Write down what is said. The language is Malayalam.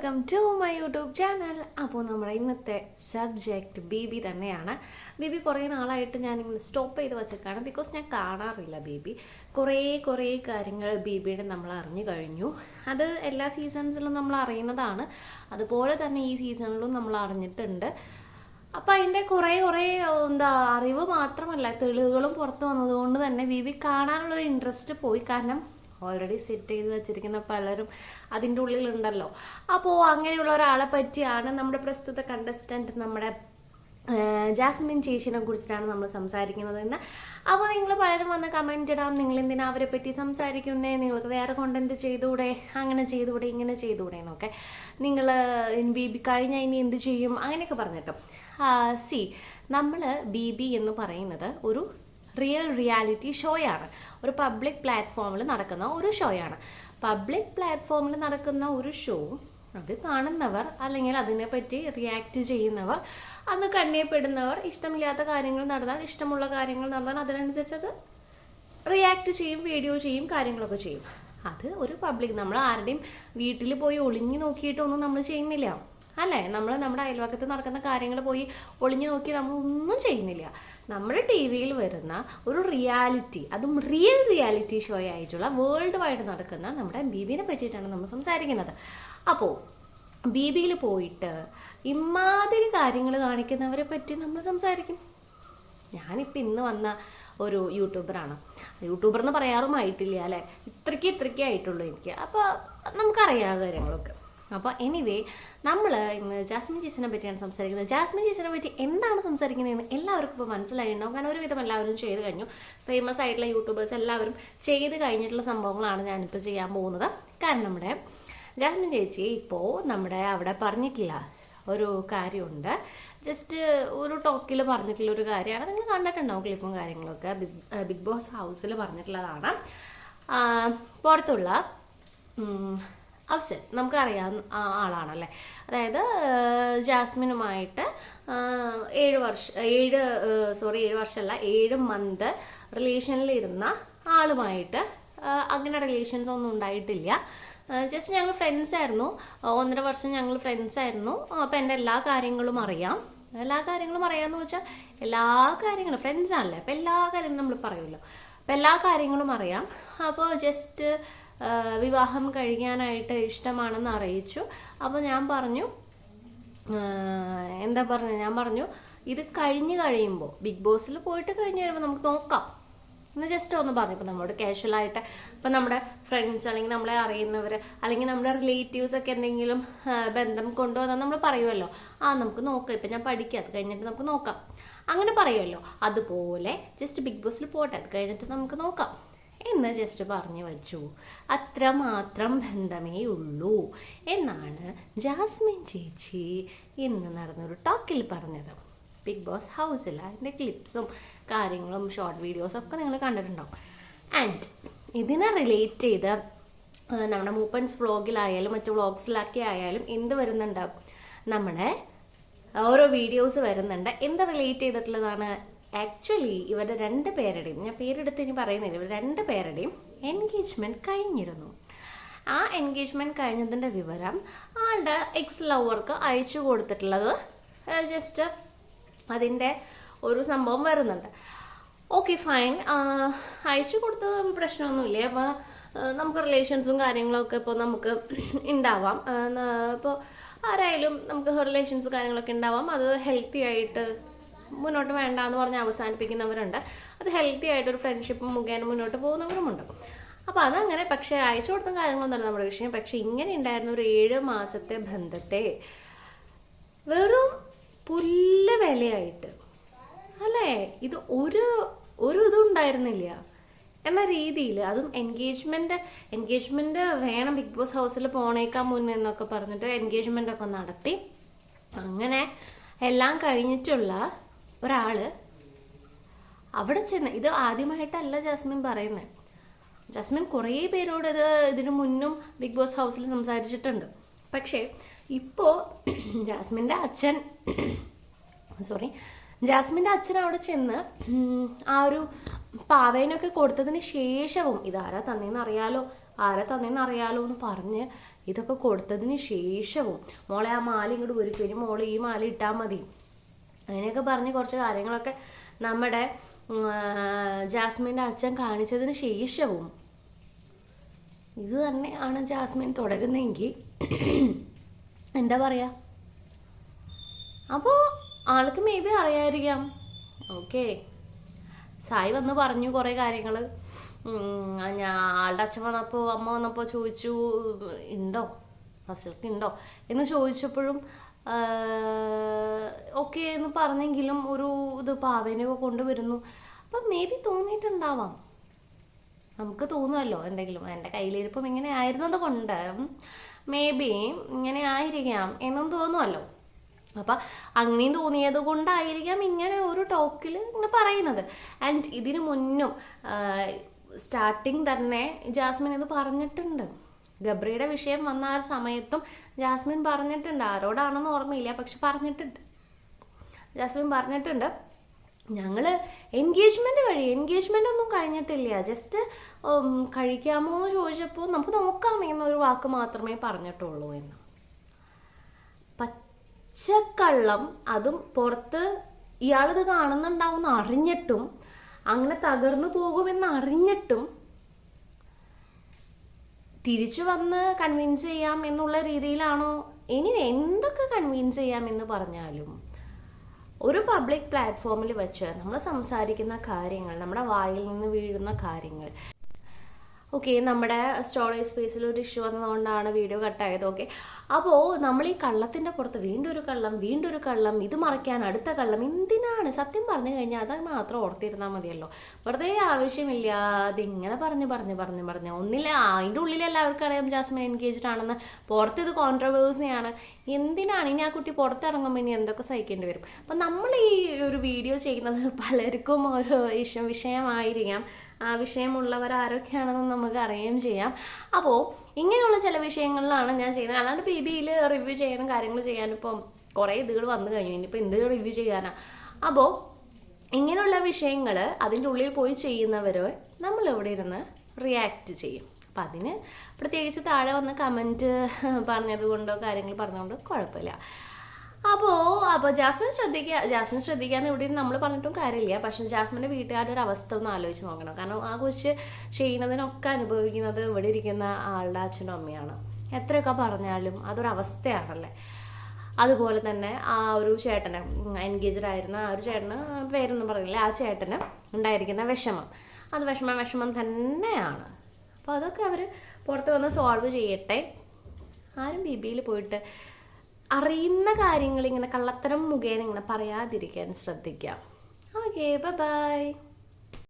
Welcome to my YouTube channel. അപ്പോൾ നമ്മുടെ ഇന്നത്തെ സബ്ജക്റ്റ് ബേബി തന്നെയാണ്. ബേബി കുറേ നാളായിട്ട് ഞാനിങ്ങനെ സ്റ്റോപ്പ് ചെയ്ത് വെച്ചേക്കാണ്, ബിക്കോസ് ഞാൻ കാണാറില്ല ബേബി. കുറേ കാര്യങ്ങൾ ബേബിയുടെ നമ്മൾ അറിഞ്ഞു കഴിഞ്ഞു. അത് എല്ലാ സീസൺസിലും നമ്മൾ അറിയുന്നതാണ്, അതുപോലെ തന്നെ ഈ സീസണിലും നമ്മൾ അറിഞ്ഞിട്ടുണ്ട്. അപ്പം അതിൻ്റെ കുറേ അറിവ് മാത്രമല്ല, തെളിവുകളും പുറത്ത് വന്നതുകൊണ്ട് തന്നെ ബേബി കാണാനുള്ളൊരു ഇൻട്രസ്റ്റ് പോയി. കാരണം ഓൾറെഡി സെറ്റ് ചെയ്ത് വെച്ചിരിക്കുന്ന പലരും അതിൻ്റെ ഉള്ളിലുണ്ടല്ലോ. അപ്പോൾ അങ്ങനെയുള്ള ഒരാളെ പറ്റിയാണ് നമ്മുടെ പ്രസ്തുത കണ്ടസ്റ്റൻറ്റ്, നമ്മുടെ ജാസ്മിൻ ചേച്ചിനെ കുറിച്ചിട്ടാണ് നമ്മൾ സംസാരിക്കുന്നത് ഇന്ന്. അപ്പോൾ നിങ്ങൾ പലരും വന്ന് കമൻറ്റ് ഇടാം, നിങ്ങൾ എന്തിനാ അവരെ പറ്റി സംസാരിക്കുന്നേ, നിങ്ങൾക്ക് വേറെ കോണ്ടന്റ് ചെയ്തുകൂടെ, അങ്ങനെ ചെയ്തുകൂടെ, ഇങ്ങനെ ചെയ്തുകൂടെ എന്നൊക്കെ. നിങ്ങൾ ബേബി കഴിഞ്ഞാൽ ഇനി എന്ത് ചെയ്യും അങ്ങനെയൊക്കെ പറഞ്ഞിട്ടും നമ്മൾ ബേബി എന്ന് പറയുന്നത് ഒരു റിയാലിറ്റി ഷോയാണ്. ഒരു പബ്ലിക് പ്ലാറ്റ്ഫോമിൽ നടക്കുന്ന ഒരു ഷോയാണ്. പബ്ലിക് പ്ലാറ്റ്ഫോമിൽ നടക്കുന്ന ഒരു ഷോ, അത് കാണുന്നവർ അല്ലെങ്കിൽ അതിനെപ്പറ്റി റിയാക്ട് ചെയ്യുന്നവർ, അത് കണ്ണിയപ്പെടുന്നവർ, ഇഷ്ടമില്ലാത്ത കാര്യങ്ങൾ നടന്നാൽ, ഇഷ്ടമുള്ള കാര്യങ്ങൾ നടന്നാൽ അതിനനുസരിച്ച് അത് റിയാക്ട് ചെയ്യും, വീഡിയോ ചെയ്യും, കാര്യങ്ങളൊക്കെ ചെയ്യും. അത് ഒരു പബ്ലിക്, നമ്മൾ ആരുടെയും വീട്ടിൽ പോയി ഒളിഞ്ഞു നോക്കിയിട്ടൊന്നും നമ്മൾ ചെയ്യുന്നില്ല, അല്ലേ? നമ്മൾ നമ്മുടെ അയൽവക്കത്ത് നടക്കുന്ന കാര്യങ്ങൾ പോയി ഒളിഞ്ഞു നോക്കി നമ്മളൊന്നും ചെയ്യുന്നില്ല. നമ്മുടെ ടി വിയിൽ വരുന്ന ഒരു റിയാലിറ്റി, അതും റിയാലിറ്റി ഷോ ആയിട്ടുള്ള വേൾഡ് വൈഡ് നടക്കുന്ന നമ്മുടെ ബേബിനെ പറ്റിയിട്ടാണ് നമ്മൾ സംസാരിക്കുന്നത്. അപ്പോൾ ബേബിയിൽ പോയിട്ട് ഇമാതിരി കാര്യങ്ങൾ കാണിക്കുന്നവരെ പറ്റി നമ്മൾ സംസാരിക്കും. ഞാനിപ്പോൾ ഇന്ന് വന്ന ഒരു യൂട്യൂബറാണ്. യൂട്യൂബർ എന്ന് പറയാറുമായിട്ടില്ല അല്ലേ, ഇത്രയ്ക്ക് ആയിട്ടുള്ളൂ എനിക്ക്. അപ്പോൾ നമുക്കറിയാം കാര്യങ്ങളൊക്കെ. അപ്പോൾ എനിവേ, നമ്മൾ ഇന്ന് ജാസ്മിൻ ചേച്ചിനെ പറ്റിയാണ് സംസാരിക്കുന്നത്. ജാസ്മിൻ ചേച്ചിനെ പറ്റി എന്താണ് സംസാരിക്കുന്നതെന്ന് എല്ലാവർക്കും ഇപ്പോൾ മനസ്സിലായിട്ടുണ്ടാവും. കാരണം ഒരുവിധം എല്ലാവരും ചെയ്ത് കഴിഞ്ഞു. ഫേമസ് ആയിട്ടുള്ള യൂട്യൂബേഴ്സ് എല്ലാവരും ചെയ്ത് കഴിഞ്ഞിട്ടുള്ള സംഭവങ്ങളാണ് ഞാനിപ്പോൾ ചെയ്യാൻ പോകുന്നത്. കാരണം നമ്മുടെ ജാസ്മിൻ ചേച്ചി ഇപ്പോൾ നമ്മുടെ അവിടെ പറഞ്ഞിട്ടില്ല ഒരു കാര്യമുണ്ട്. ജസ്റ്റ് ഒരു ടോക്കിൽ പറഞ്ഞിട്ടുള്ള ഒരു കാര്യമാണ്. നിങ്ങൾ കണ്ടിട്ടുണ്ടാവും ക്ലിപ്പും കാര്യങ്ങളൊക്കെ. ബിഗ് ബോസ് ഹൗസിൽ പറഞ്ഞിട്ടുള്ളതാണ്. പുറത്തുള്ള അവസരം നമുക്കറിയാവുന്ന ആളാണല്ലേ. അതായത് ജാസ്മിനുമായിട്ട് 7 മന്ത് റിലേഷനിലിരുന്ന ആളുമായിട്ട് അങ്ങനെ റിലേഷൻസ് ഒന്നും ഉണ്ടായിട്ടില്ല. ജസ്റ്റ് ഞങ്ങൾ ഫ്രണ്ട്സ് ആയിരുന്നു, 1.5 വർഷം ഞങ്ങൾ ഫ്രണ്ട്സ് ആയിരുന്നു. അപ്പം എൻ്റെ എല്ലാ കാര്യങ്ങളും അറിയാമെന്ന് വെച്ചാൽ എല്ലാ കാര്യങ്ങളും ഫ്രണ്ട്സ് ആണല്ലേ, അപ്പം എല്ലാ കാര്യങ്ങളും നമ്മൾ പറയുമല്ലോ. അപ്പം എല്ലാ കാര്യങ്ങളും അറിയാം. അപ്പോൾ ജസ്റ്റ് വിവാഹം കഴിക്കാനായിട്ട് ഇഷ്ടമാണെന്ന് അറിയിച്ചു. അപ്പോൾ ഞാൻ പറഞ്ഞു ഇത് കഴിയുമ്പോൾ ബിഗ് ബോസിൽ പോയിട്ട് കഴിഞ്ഞ് വരുമ്പോൾ നമുക്ക് നോക്കാം എന്ന് ജസ്റ്റ് ഒന്ന് പറഞ്ഞു. ഇപ്പം നമ്മളോട് കാഷ്വലായിട്ട് ഇപ്പം നമ്മുടെ ഫ്രണ്ട്സ് അല്ലെങ്കിൽ നമ്മളെ അറിയുന്നവർ അല്ലെങ്കിൽ നമ്മുടെ റിലേറ്റീവ്സ് ഒക്കെ എന്തെങ്കിലും ബന്ധം കൊണ്ടുവന്നാൽ നമ്മൾ പറയുമല്ലോ, നമുക്ക് നോക്കാം, ഇപ്പം ഞാൻ പഠിക്കാം, അത് കഴിഞ്ഞിട്ട് നമുക്ക് നോക്കാം, അങ്ങനെ പറയുമല്ലോ. അതുപോലെ ജസ്റ്റ് ബിഗ് ബോസിൽ പോട്ടെ, അത് കഴിഞ്ഞിട്ട് നമുക്ക് നോക്കാം എന്ന് ജസ്റ്റ് പറഞ്ഞു വെച്ചു. അത്രമാത്രം ബന്ധമേ ഉള്ളൂ എന്നാണ് ജാസ്മിൻ ചേച്ചി ഇന്ന് നടന്നൊരു ടോക്കിൽ പറഞ്ഞത്. ബിഗ് ബോസ് ഹൗസിൽ അതിൻ്റെ ക്ലിപ്സും കാര്യങ്ങളും ഷോർട്ട് വീഡിയോസും ഒക്കെ നിങ്ങൾ കണ്ടിട്ടുണ്ടാവും. ആൻഡ് ഇതിനെ റിലേറ്റ് ചെയ്ത് നമ്മുടെ മൂപ്പൻസ് വ്ളോഗിലായാലും മറ്റു വ്ളോഗ്സിലൊക്കെ ആയാലും എന്ത് വരുന്നുണ്ട്, നമ്മുടെ ഓരോ വീഡിയോസ് വരുന്നുണ്ട്. എന്ത് റിലേറ്റ് ചെയ്തിട്ടുള്ളതാണ്? ആക്ച്വലി ഇവരുടെ 2 പേരുടെയും, ഞാൻ പേരെടുത്ത് ഇനി പറയുന്നില്ല, ഇവർ 2 പേരുടെയും എൻഗേജ്മെൻറ്റ് കഴിഞ്ഞിരുന്നു. ആ എൻഗേജ്മെൻറ്റ് കഴിഞ്ഞതിൻ്റെ വിവരം ആളുടെ എക്സ് ലവർക്ക് അയച്ചു കൊടുത്തിട്ടുള്ളത് ജസ്റ്റ് അതിൻ്റെ ഒരു സംഭവം വരുന്നുണ്ട്. ഓക്കെ ഫൈൻ, അയച്ചു കൊടുത്തത് പ്രശ്നമൊന്നുമില്ല. അപ്പോൾ നമുക്ക് റിലേഷൻസും കാര്യങ്ങളൊക്കെ ഇപ്പോൾ നമുക്ക് ഉണ്ടാവാം. ഇപ്പോൾ ആരായാലും നമുക്ക് റിലേഷൻസ് കാര്യങ്ങളൊക്കെ ഉണ്ടാവാം. അത് ഹെൽത്തി ആയിട്ട് മുന്നോട്ട് വേണ്ടാന്ന് പറഞ്ഞ് അവസാനിപ്പിക്കുന്നവരുണ്ട്. അത് ഹെൽത്തി ആയിട്ടൊരു ഫ്രണ്ട്ഷിപ്പ് മുഖേന മുന്നോട്ട് പോകുന്നവരുമുണ്ട്. അപ്പോൾ അതങ്ങനെ. പക്ഷേ അയച്ചു കൊടുത്ത കാര്യങ്ങളൊന്നുമല്ല നമ്മുടെ വിഷയം. പക്ഷെ ഇങ്ങനെ ഉണ്ടായിരുന്ന ഒരു 7 മാസത്തെ ബന്ധത്തെ വെറും പുല്ല് വിലയായിട്ട്, അല്ലേ, ഇത് ഒരു ഇതും ഉണ്ടായിരുന്നില്ല എന്ന രീതിയിൽ, അതും എൻഗേജ്മെന്റ് വേണം ബിഗ് ബോസ് ഹൗസിൽ പോണേക്കാൻ മുന്നേ എന്നൊക്കെ പറഞ്ഞിട്ട് എൻഗേജ്മെന്റ് ഒക്കെ നടത്തി. അങ്ങനെ എല്ലാം കഴിഞ്ഞിട്ടുള്ള ഒരാള് അവിടെ ചെന്ന്, ഇത് ആദ്യമായിട്ടല്ല ജാസ്മിൻ പറയുന്നത്. ജാസ്മിൻ കുറേ പേരോട് ഇതിനു മുന്നും ബിഗ് ബോസ് ഹൗസിൽ സംസാരിച്ചിട്ടുണ്ട്. പക്ഷേ ഇപ്പോൾ ജാസ്മിൻ്റെ അച്ഛൻ അവിടെ ചെന്ന് ആ ഒരു പാവേനൊക്കെ കൊടുത്തതിന് ശേഷവും ഇതാരാ തന്നേന്ന് അറിയാലോ എന്ന് പറഞ്ഞ് ഇതൊക്കെ കൊടുത്തതിന് ശേഷവും മോളെ ആ മാല ഇങ്ങോട്ട് ഒരുക്കും, ഇനി മോളെ ഈ മാല ഇട്ടാൽ മതി, അങ്ങനെയൊക്കെ പറഞ്ഞ് കുറച്ച് കാര്യങ്ങളൊക്കെ നമ്മുടെ ജാസ്മിൻ്റെ അച്ഛൻ കാണിച്ചതിന് ശേഷവും ഇത് തന്നെയാണ് ജാസ്മിൻ തുടരുന്നതെങ്കിൽ എന്താ പറയുക. അപ്പോൾ ആൾക്ക് മേ ബി അറിയാതിരിക്കാം. ഓക്കെ, സായി വന്ന് പറഞ്ഞു കുറേ കാര്യങ്ങൾ. ഞാൻ ആളുടെ അച്ഛൻ വന്നപ്പോൾ അമ്മ വന്നപ്പോൾ ചോദിച്ചു ഉണ്ടോ അഫ്സൽക്ക് ഉണ്ടോ എന്ന് ചോദിച്ചപ്പോഴും ഓക്കെ എന്ന് പറഞ്ഞെങ്കിലും ഒരു ഇത് പാവേനെയൊക്കെ കൊണ്ടുവരുന്നു. അപ്പം മേ ബി തോന്നിയിട്ടുണ്ടാവാം, നമുക്ക് തോന്നുമല്ലോ എന്തെങ്കിലും. എൻ്റെ കയ്യിലിരിപ്പം ഇങ്ങനെ ആയിരുന്നത് കൊണ്ട് മേ ബി ഇങ്ങനെ ആയിരിക്കാം എന്നും തോന്നുമല്ലോ. അപ്പം അങ്ങനെയും തോന്നിയത് കൊണ്ടായിരിക്കാം ഇങ്ങനെ ഒരു ടോക്കിൽ ഇങ്ങനെ പറയുന്നത്. ആൻഡ് ഇതിനു മുന്നും സ്റ്റാർട്ടിങ് തന്നെ ജാസ്മിൻ ഇത് പറഞ്ഞിട്ടുണ്ട്. ഗബ്രിയുടെ വിഷയം വന്ന ആ സമയത്തും ജാസ്മിൻ പറഞ്ഞിട്ടുണ്ട്, ആരോടാണെന്ന് ഓർമ്മയില്ല, പക്ഷെ പറഞ്ഞിട്ടുണ്ട്. ജാസ്മിൻ പറഞ്ഞിട്ടുണ്ട് ഞങ്ങൾ എൻഗേജ്മെൻ്റ് ഒന്നും കഴിഞ്ഞിട്ടില്ല, ജസ്റ്റ് കഴിക്കാമോ എന്ന് ചോദിച്ചപ്പോൾ നമുക്ക് നോക്കാം എന്നൊരു വാക്ക് മാത്രമേ പറഞ്ഞിട്ടുള്ളൂ എന്ന്. പച്ചക്കള്ളം, അതും പുറത്ത് ഇയാളിത് കാണുന്നുണ്ടാവും അറിഞ്ഞിട്ടും അങ്ങനെ തകർന്നു പോകുമെന്ന് അറിഞ്ഞിട്ടും തിരിച്ചു വന്ന് കൺവിൻസ് ചെയ്യാം എന്നുള്ള രീതിയിലാണോ? ഇനി എന്തൊക്കെ കൺവിൻസ് ചെയ്യാം എന്ന് പറഞ്ഞാലും ഒരു പബ്ലിക് പ്ലാറ്റ്ഫോമിൽ വെച്ച് നമ്മൾ സംസാരിക്കുന്ന കാര്യങ്ങൾ, നമ്മുടെ വായിൽ നിന്ന് വീഴുന്ന കാര്യങ്ങൾ, ഓക്കെ നമ്മുടെ സ്റ്റോറേജ് സ്പേസിൽ ഒരു ഇഷ്യൂ വന്നതുകൊണ്ടാണ് വീഡിയോ കട്ടായത്. ഓക്കെ, അപ്പോൾ നമ്മൾ ഈ കള്ളത്തിൻ്റെ പുറത്ത് വീണ്ടും ഒരു കള്ളം, ഇത് മറയ്ക്കാൻ അടുത്ത കള്ളം, എന്തിനാണ്? സത്യം പറഞ്ഞു കഴിഞ്ഞാൽ അത് മാത്രം ഓർത്തിരുന്നാൽ മതിയല്ലോ. വെറുതെ ആവശ്യമില്ലാതെ ഇങ്ങനെ പറഞ്ഞ് ഒന്നില്ല, അതിൻ്റെ ഉള്ളിൽ എല്ലാവർക്കും അറിയാം ജാസ്മിൻ എൻഗേജ്ഡ് ആണെന്ന്, പുറത്ത് ഇത് കോൺട്രവേഴ്സിയാണ്. എന്തിനാണ് ഇനി ആ കുട്ടി പുറത്തിറങ്ങുമ്പോൾ ഇനി എന്തൊക്കെ സഹിക്കേണ്ടി വരും? അപ്പം നമ്മൾ ഈ ഒരു വീഡിയോ ചെയ്യുന്നത് പലർക്കും ഒരു വിഷയമായിരിക്കാം. ആ വിഷയമുള്ളവർ ആരൊക്കെയാണെന്ന് നമുക്ക് അറിയുകയും ചെയ്യാം. അപ്പോൾ ഇങ്ങനെയുള്ള ചില വിഷയങ്ങളിലാണ് ഞാൻ ചെയ്യുന്നത്. അല്ലാണ്ട് BBയിൽ റിവ്യൂ ചെയ്യാനും കാര്യങ്ങൾ ചെയ്യാനും ഇപ്പം കുറേ ഇതുകൾ വന്നു കഴിഞ്ഞു, ഇനിയിപ്പോൾ എന്ത് റിവ്യൂ ചെയ്യാനാ? അപ്പോൾ ഇങ്ങനെയുള്ള വിഷയങ്ങൾ അതിൻ്റെ ഉള്ളിൽ പോയി ചെയ്യുന്നവർ നമ്മൾ ഇവിടെ ഇരുന്ന് റിയാക്ട് ചെയ്യും. അപ്പം അതിന് പ്രത്യേകിച്ച് താഴെ വന്ന് കമൻറ്റ് പറഞ്ഞത് കൊണ്ടോ കാര്യങ്ങൾ പറഞ്ഞതുകൊണ്ടോ കുഴപ്പമില്ല. അപ്പോൾ ജാസ്മിൻ ശ്രദ്ധിക്കാന്ന് ഇവിടെ നമ്മൾ പറഞ്ഞിട്ടും കാര്യമില്ല. പക്ഷെ ജാസ്മിൻ്റെ വീട്ടുകാരുടെ ഒരു അവസ്ഥ ഒന്ന് ആലോചിച്ച് നോക്കണം. കാരണം ആ കൊച്ച് ചെയ്യുന്നതിനൊക്കെ അനുഭവിക്കുന്നത് ഇവിടെ ഇരിക്കുന്ന ആളുടെ അച്ഛനും അമ്മയാണ്. എത്രയൊക്കെ പറഞ്ഞാലും അതൊരവസ്ഥയാണല്ലേ. അതുപോലെ തന്നെ ആ ഒരു ചേട്ടന്, എൻഗേജ്ഡ് ആയിരുന്ന ആ ഒരു ചേട്ടന്, പേരൊന്നും പറഞ്ഞില്ല, ആ ചേട്ടന് ഉണ്ടായിരിക്കുന്ന വിഷമം, അത് വിഷമം തന്നെയാണ്. അപ്പോൾ അതൊക്കെ അവർ പുറത്ത് വന്ന് സോൾവ് ചെയ്യട്ടെ. ആരും BBയിൽ പോയിട്ട് അറിയുന്ന കാര്യങ്ങൾ ഇങ്ങനെ കള്ളത്തരം മുഖേന ഇങ്ങനെ പറയാതിരിക്കാൻ ശ്രദ്ധിക്കാം. Okay, by.